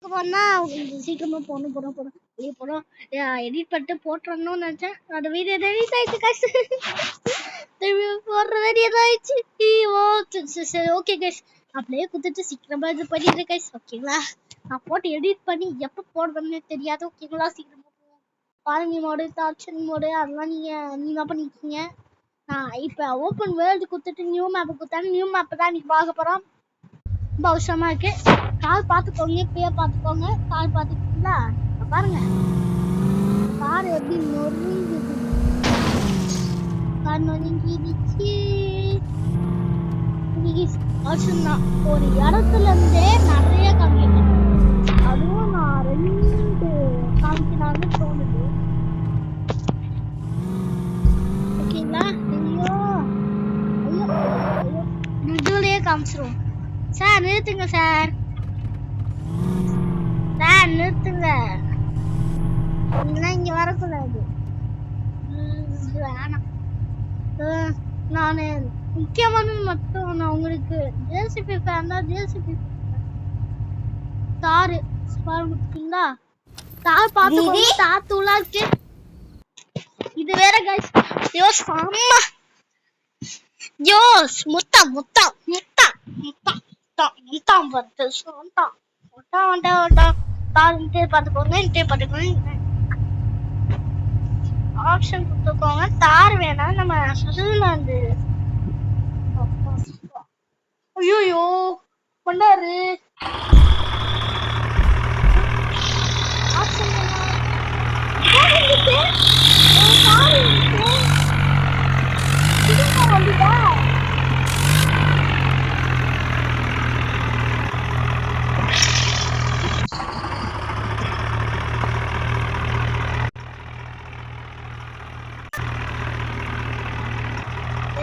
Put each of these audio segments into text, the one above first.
போனா சீக்கிரமா போகணும் வெளியே போனோம். எடிட் பண்ணிட்டு போட்டுறணும்னு நினைச்சேன். அந்த வீடியோ எடிட் ஆயிடுச்சு கைஸ். போடுற வீடியோ ஆயிடுச்சு. சரி ஓகே கைஸ், அப்படியே குத்துட்டு சீக்கிரமா இது பண்ணிடுறேன் கைஸ். ஓகேங்களா, நான் போட்டு எடிட் பண்ணி எப்போ போடுறதுன்னு தெரியாது. ஓகேங்களா, சீக்கிரமா போவோம். பாருங்க மோடு, டார்ச்சன் மோடு அதெல்லாம் நீங்க பண்ணிருக்கீங்க. நான் இப்போ ஓப்பன் வேர்ல்டு குத்துட்டு நியூ மேப் குத்தாను. நியூ மேப் தான் நீங்க பார்க்க போறோம். ரொம்ப அவசரமா இருக்கு. கால் பார்த்துக்கோங்க, இப்பயே பார்த்துக்கோங்க. கால் பார்த்துக்கிட்டீங்களா? பாருங்க கார் எப்படி நொறுங்குது. கார் நொறுங்கிடுச்சு. அவசரம்தான். ஒரு இடத்துல இருந்தே நிறைய காமிக்கிறேன். அதுவும் நான் 2 காமிக்கலாம்னு தோணுது. ஓகேங்களா? ஐயோ ஐயோ ஐயோ, இதுலயே காமிச்சிரும். சார் நிறுத்துங்க சார். சார் நிறுத்துங்க. இதெல்லாம் இங்க வரக்கூடாது. வேணாம். நானு முக்கியமானது மட்டும் நான் உங்களுக்கு ஜேசிபி ஃபேன் தான். ஜேசிபி தாரு பாருங்களா, தார் பார்த்து தாத்துலா இருக்கு. இது வேற கைஸ். யோஸ் அம்மா யோஸ் முத்தா முத்தா முத்தா முத்தா முத்தா வந்து சொந்தா முத்தா வந்தா வந்தா தாருன்ட்டு பார்த்துக்கோங்க. ஆப்ஷன் கொடுத்துக்கோங்க. தார் வேணாம், நம்ம சுவிட்சர்லாந்து. ஐயோ பண்ணாரு. ஆப்ஷன் வந்துட்டா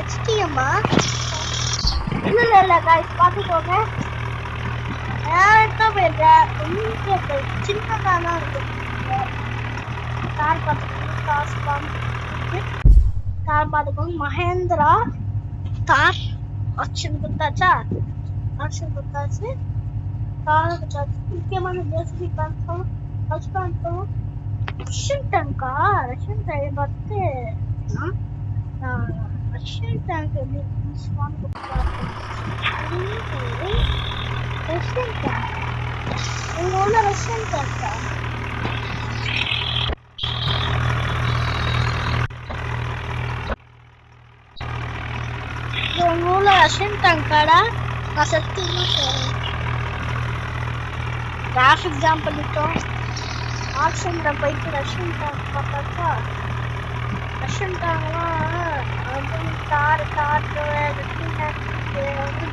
HTMA இல்ல गाइस பாத்துக்கோங்க. நான் போயிடுறேன். சின்னதானா இருக்கு. கார் பார்த்துக்கோங்க. மஹேந்திரா தார் ஆப்ஷன் கொடுத்தாச்சா? ஆப்ஷன் கொடுத்தாச்சு. கார் கொடுத்தாச்சு. முக்கியமான ஜேசிபி பார்த்தோம். ஃபர்ஸ்ட் பார்த்தோம் ரஷ்யன் டேங்கா. ரஷ்யன் டேங்க் பார்த்து ரஷ்யன் டேங்க் எப்படி ரஷ்யன் டேங்க் உங்க உள்ள ரஷ்யன் டேங்கா? உங்க உள்ள ரஷ்யன் டேங்காடா? நான் சத்தியமா சொல்றேன். டிராஃபிக் ஜாம் பண்ணிட்டோம். ஆப்ஷன்ல போயிட்டு ரஷ்யன் டேங்க் பார்த்தாச்சா? ரஷ்யன் டேங்க்லாம் தார்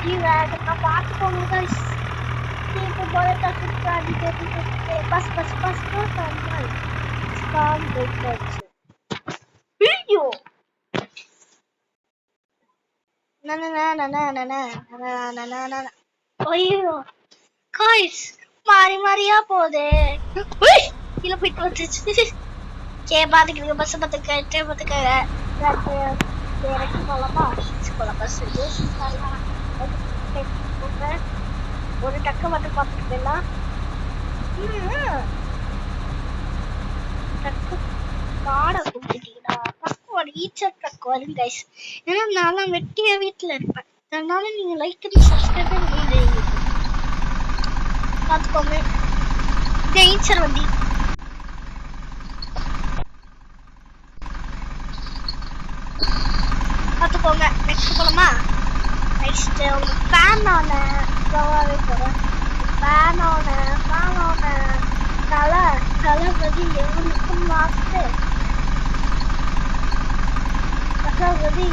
ஜீவன் பார்த்துக்கோங்க கைஸ். இப்போ போலட்டா பஸ் ஸ்டாம் போயிட்டாச்சு. வீடியோ ஐயோ காய்ஸ் மாறியா போதே. கீழே போயிட்டு வந்துச்சு. பாத்துக்கிறீங்க பஸ் பார்த்துக்க ஒரு டக்கு மட்டும் பார்த்துட்டு போயிடலாம். டக்கு காடை கொடுத்துட்டீங்களா? பக்கம் ஈச்சர் ட்ரக் வரும் கைஸ். ஏன்னா நான் வெட்டிய வீட்டுல இருப்பேன். அதனால நீங்க லைக் பண்ணி சப்ஸ்கிரைப் பண்ணி பார்த்துக்கோங்க. இது ஈச்சர் வண்டி. பார்த்துக்கோங்க. நெக்ஸ்ட் போலாமா? நெக்ஸ்ட் உங்க ஃபேனோட போகிறேன். ஃபேனோட தளபதி எவனுக்கும் மாஸ்து. தளபதி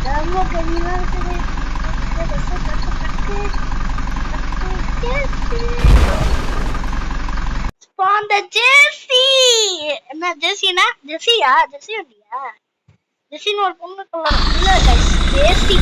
ரொம்ப கம்மியாக இருக்குது. ஜெர்சி என்ன ஜெர்சினா? ஜெர்சியா? ஜெர்சி வண்டியா? ஜெர்சின்னு ஒரு பொண்ணு இல்ல கைஸ். ஜெர்சி